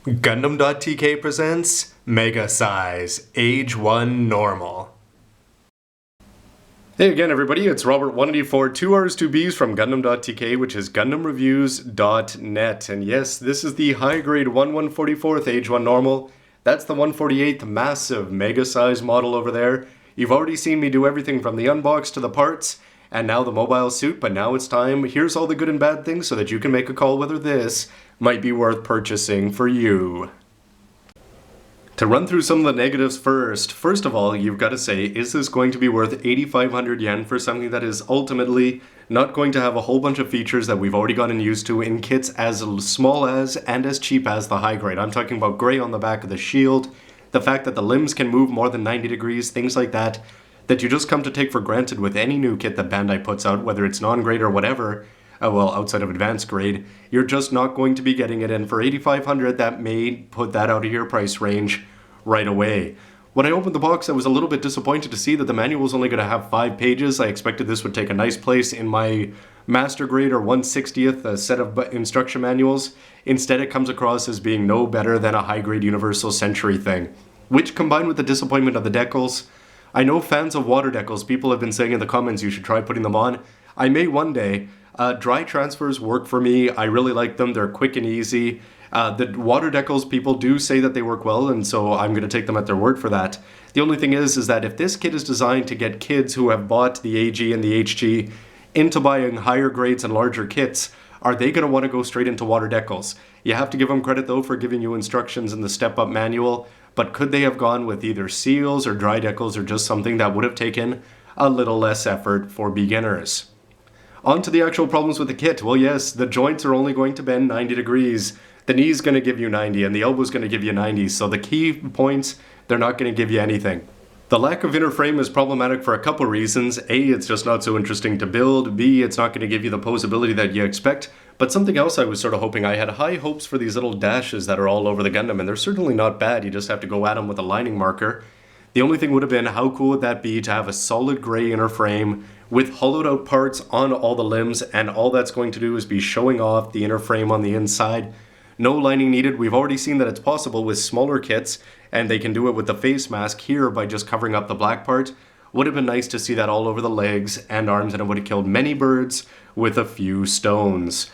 Gundam.tk presents Mega Size Age-1 Normal. Hey again everybody, it's Robert184, 2 R's 2 B's from Gundam.tk, which is GundamReviews.net. And yes, this is the high grade 1/144th Age-1 Normal. That's the 148th massive Mega Size model over there. You've already seen me do everything from the unbox to the parts, and now the mobile suit, but now it's time. Here's all the good and bad things so that you can make a call whether this might be worth purchasing for you. To run through some of the negatives first of all, you've got to say, is this going to be worth 8,500 yen for something that is ultimately not going to have a whole bunch of features that we've already gotten used to in kits as small as and as cheap as the high grade? I'm talking about gray on the back of the shield, the fact that the limbs can move more than 90 degrees, things like that you just come to take for granted with any new kit that Bandai puts out, whether it's non-grade or whatever. Well, outside of advanced grade, you're just not going to be getting it, and for 8,500 that may put that out of your price range right away. When I opened the box, I was a little bit disappointed to see that the manual was only going to have 5 pages. I expected this would take a nice place in my master grade or 1/60th set of instruction manuals. Instead, it comes across as being no better than a high grade Universal Century thing, which, combined with the disappointment of the decals, I know fans of water decals, people have been saying in the comments you should try putting them on. I may one day. Dry transfers work for me. I really like them. They're quick and easy. The water decals, people do say that they work well, and so I'm going to take them at their word for that. The only thing is that if this kit is designed to get kids who have bought the AG and the HG into buying higher grades and larger kits, are they going to want to go straight into water decals? You have to give them credit though for giving you instructions in the step-up manual, but could they have gone with either seals or dry decals or just something that would have taken a little less effort for beginners? On to the actual problems with the kit. Well, yes, the joints are only going to bend 90 degrees. The knee's going to give you 90 and the elbow's going to give you 90, so the key points, they're not going to give you anything. The lack of inner frame is problematic for a couple reasons. A, it's just not so interesting to build. B, it's not going to give you the posability that you expect. But something else I was sort of hoping, I had high hopes for these little dashes that are all over the Gundam, and they're certainly not bad. You just have to go at them with a lining marker. The only thing would have been, how cool would that be to have a solid gray inner frame with hollowed out parts on all the limbs, and all that's going to do is be showing off the inner frame on the inside. No lining needed. We've already seen that it's possible with smaller kits, and they can do it with the face mask here by just covering up the black part. Would have been nice to see that all over the legs and arms, and it would have killed many birds with a few stones.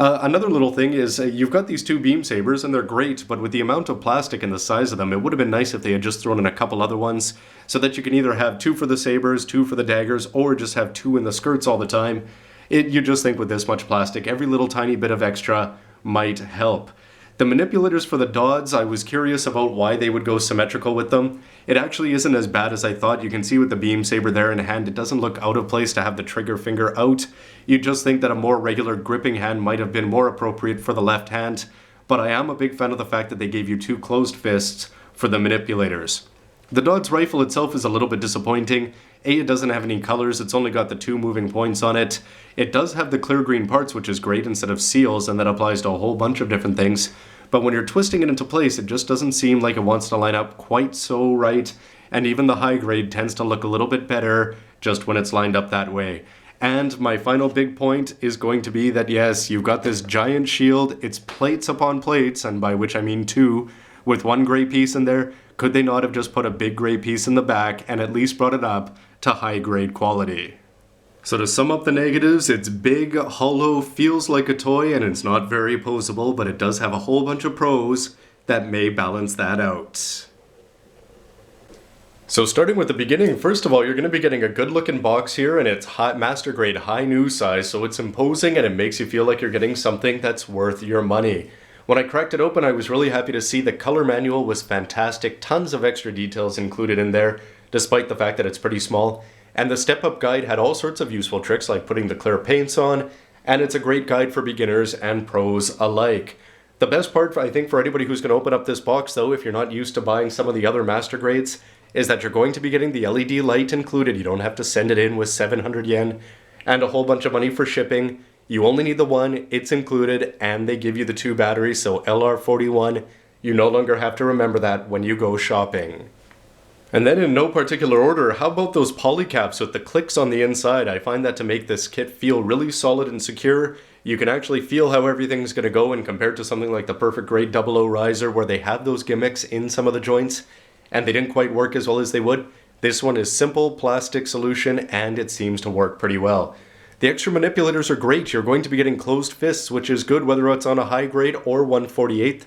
Another little thing is, you've got these 2 beam sabers, and they're great, but with the amount of plastic and the size of them, it would have been nice if they had just thrown in a couple other ones, so that you can either have 2 for the sabers, 2 for the daggers, or just have 2 in the skirts all the time. You just think with this much plastic, every little tiny bit of extra might help. The manipulators for the DODs, I was curious about why they would go symmetrical with them. It actually isn't as bad as I thought. You can see with the beam saber there in hand, it doesn't look out of place to have the trigger finger out. You'd just think that a more regular gripping hand might have been more appropriate for the left hand, but I am a big fan of the fact that they gave you 2 closed fists for the manipulators. The DOD's rifle itself is a little bit disappointing. A, it doesn't have any colors, it's only got the 2 moving points on it. It does have the clear green parts, which is great, instead of seals, and that applies to a whole bunch of different things. But when you're twisting it into place, it just doesn't seem like it wants to line up quite so right, and even the high grade tends to look a little bit better just when it's lined up that way. And my final big point is going to be that yes, you've got this giant shield, it's plates upon plates, and by which I mean 2, with 1 gray piece in there. Could they not have just put a big gray piece in the back and at least brought it up to high grade quality? So to sum up the negatives, it's big, hollow, feels like a toy, and it's not very posable, but it does have a whole bunch of pros that may balance that out. So starting with the beginning, first of all, you're going to be getting a good looking box here, and it's master grade high new size, so it's imposing and it makes you feel like you're getting something that's worth your money. When I cracked it open, I was really happy to see the color manual was fantastic, tons of extra details included in there, despite the fact that it's pretty small. And the step-up guide had all sorts of useful tricks like putting the clear paints on, and it's a great guide for beginners and pros alike. The best part, I think, for anybody who's going to open up this box, though, if you're not used to buying some of the other master grades, is that you're going to be getting the LED light included. You don't have to send it in with 700 yen and a whole bunch of money for shipping. You only need the 1, it's included, and they give you the 2 batteries, so LR41, you no longer have to remember that when you go shopping. And then in no particular order, how about those polycaps with the clicks on the inside? I find that to make this kit feel really solid and secure. You can actually feel how everything's going to go, and compared to something like the Perfect Grade 00 riser where they have those gimmicks in some of the joints and they didn't quite work as well as they would, this one is simple plastic solution and it seems to work pretty well. The extra manipulators are great. You're going to be getting closed fists, which is good whether it's on a high grade or 1/48.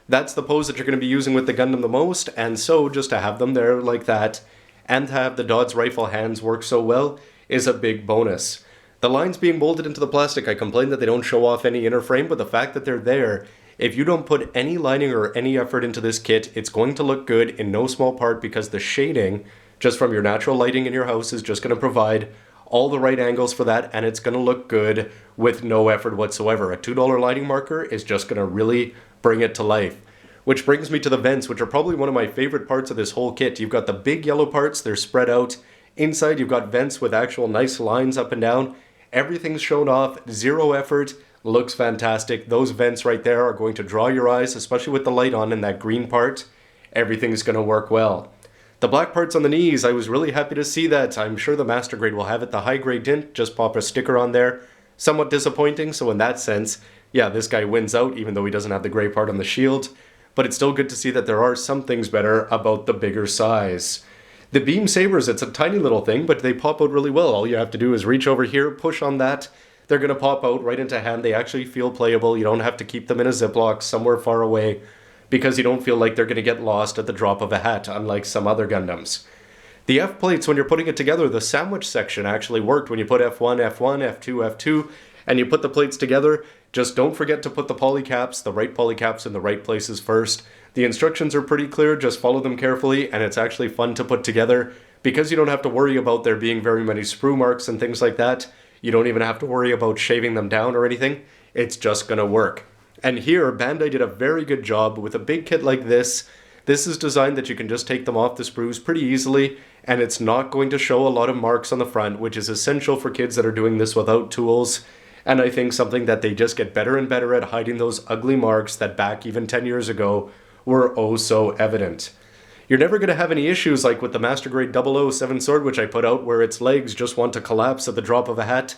That's the pose that you're going to be using with the Gundam the most, and so just to have them there like that and to have the Dodds rifle hands work so well is a big bonus. The lines being molded into the plastic, I complain that they don't show off any inner frame, but the fact that they're there, if you don't put any lining or any effort into this kit, it's going to look good in no small part because the shading, just from your natural lighting in your house, is just going to provide all the right angles for that, and it's going to look good with no effort whatsoever. A $2 lighting marker is just going to really bring it to life. Which brings me to the vents, which are probably one of my favorite parts of this whole kit. You've got the big yellow parts, they're spread out. Inside you've got vents with actual nice lines up and down. Everything's shown off, zero effort, looks fantastic. Those vents right there are going to draw your eyes, especially with the light on in that green part. Everything's going to work well. The black parts on the knees, I was really happy to see that. I'm sure the master grade will have it. The high grade didn't, just pop a sticker on there. Somewhat disappointing, so in that sense, yeah, this guy wins out even though he doesn't have the gray part on the shield. But it's still good to see that there are some things better about the bigger size. The beam sabers, it's a tiny little thing, but they pop out really well. All you have to do is reach over here, push on that. They're going to pop out right into hand. They actually feel playable. You don't have to keep them in a Ziploc somewhere far away because you don't feel like they're going to get lost at the drop of a hat, unlike some other Gundams. The F plates, when you're putting it together, the sandwich section actually worked when you put F1, F1, F2, F2, and you put the plates together. Just don't forget to put the polycaps, the right polycaps in the right places first. The instructions are pretty clear, just follow them carefully, and it's actually fun to put together because you don't have to worry about there being very many sprue marks and things like that. You don't even have to worry about shaving them down or anything. It's just gonna work. And here, Bandai did a very good job with a big kit like this. This is designed that you can just take them off the sprues pretty easily, and it's not going to show a lot of marks on the front, which is essential for kids that are doing this without tools. And I think something that they just get better and better at hiding those ugly marks that back even 10 years ago were oh so evident. You're never going to have any issues like with the Master Grade 007 sword, which I put out, where its legs just want to collapse at the drop of a hat.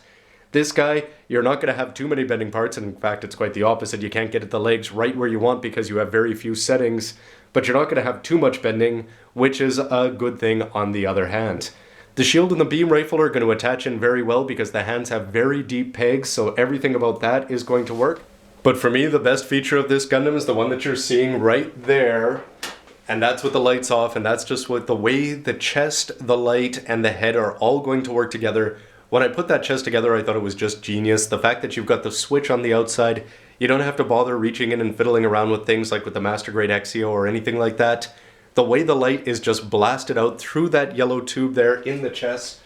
This guy, you're not going to have too many bending parts, and in fact it's quite the opposite. You can't get at the legs right where you want because you have very few settings, but you're not going to have too much bending, which is a good thing on the other hand. The shield and the beam rifle are going to attach in very well because the hands have very deep pegs, so everything about that is going to work. But for me, the best feature of this Gundam is the one that you're seeing right there, and that's with the lights off, and that's just with the way the chest, the light, and the head are all going to work together. When I put that chest together, I thought it was just genius. The fact that you've got the switch on the outside, you don't have to bother reaching in and fiddling around with things like with the Master Grade Exio or anything like that. The way the light is just blasted out through that yellow tube there in the chest,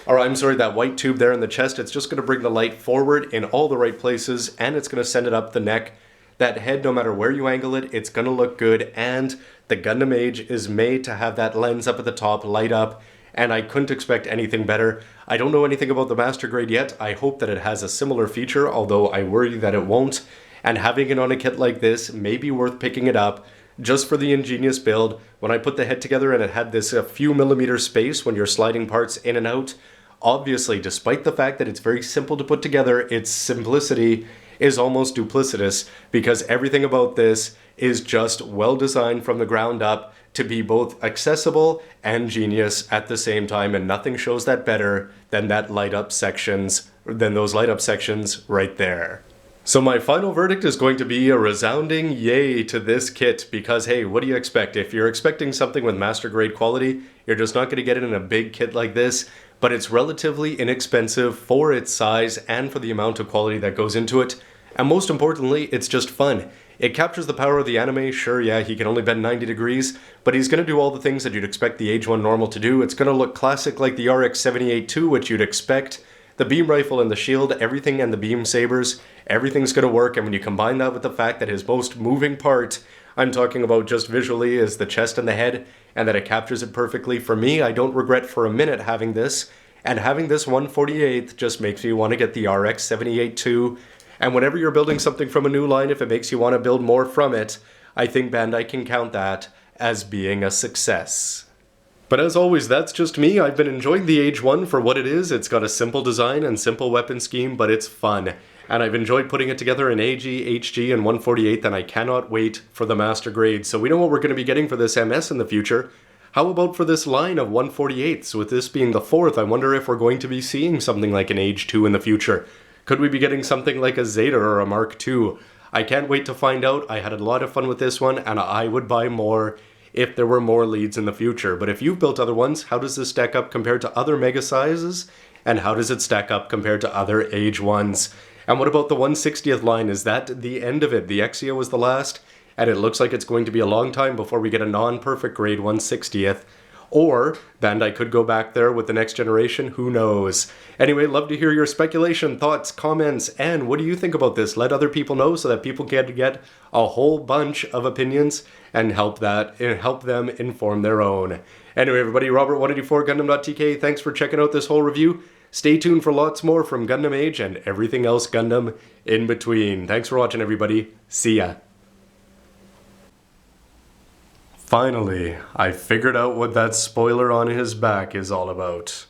or I'm sorry, that white tube there in the chest, it's just going to bring the light forward in all the right places, and it's going to send it up the neck. That head, no matter where you angle it, it's going to look good, and the Gundam Age is made to have that lens up at the top light up, and I couldn't expect anything better. I don't know anything about the Master Grade yet. I hope that it has a similar feature, although I worry that it won't, and having it on a kit like this may be worth picking it up just for the ingenious build. When I put the head together and it had this a few millimeter space when you're sliding parts in and out, obviously, despite the fact that it's very simple to put together, its simplicity is almost duplicitous because everything about this is just well designed from the ground up to be both accessible and genius at the same time, and nothing shows that better than those light up sections right there. So my final verdict is going to be a resounding yay to this kit because, hey, what do you expect? If you're expecting something with master grade quality, you're just not going to get it in a big kit like this, but it's relatively inexpensive for its size and for the amount of quality that goes into it. And most importantly, it's just fun. It captures the power of the anime. Sure, yeah, he can only bend 90 degrees, but he's going to do all the things that you'd expect the Age-1 normal to do. It's going to look classic like the RX-78-2, which you'd expect. The beam rifle and the shield, everything, and the beam sabers, everything's going to work, and when you combine that with the fact that his most moving part, I'm talking about just visually, is the chest and the head, and that it captures it perfectly, for me, I don't regret for a minute having this, and having this 1/48th just makes me want to get the RX-78-2, and whenever you're building something from a new line, if it makes you want to build more from it, I think Bandai can count that as being a success. But as always, that's just me. I've been enjoying the Age-1 for what it is. It's got a simple design and simple weapon scheme, but it's fun. And I've enjoyed putting it together in AG, HG, and 148th, and I cannot wait for the Master Grade. So we know what we're going to be getting for this MS in the future. How about for this line of 148ths? With this being the 4th, I wonder if we're going to be seeing something like an Age-2 in the future. Could we be getting something like a Zeta or a Mark II? I can't wait to find out. I had a lot of fun with this one, and I would buy more if there were more leads in the future. But if you've built other ones, how does this stack up compared to other mega sizes? And how does it stack up compared to other Age-1s? And what about the 160th line? Is that the end of it? The Exia was the last, and it looks like it's going to be a long time before we get a non-perfect grade 160th. Or Bandai could go back there with the next generation, who knows? Anyway, love to hear your speculation, thoughts, comments, and what do you think about this? Let other people know so that people can get a whole bunch of opinions and help them inform their own. Anyway, everybody, Robert184 Gundam.tk, thanks for checking out this whole review. Stay tuned for lots more from Gundam Age and everything else Gundam in between. Thanks for watching, everybody. See ya. Finally, I figured out what that spoiler on his back is all about.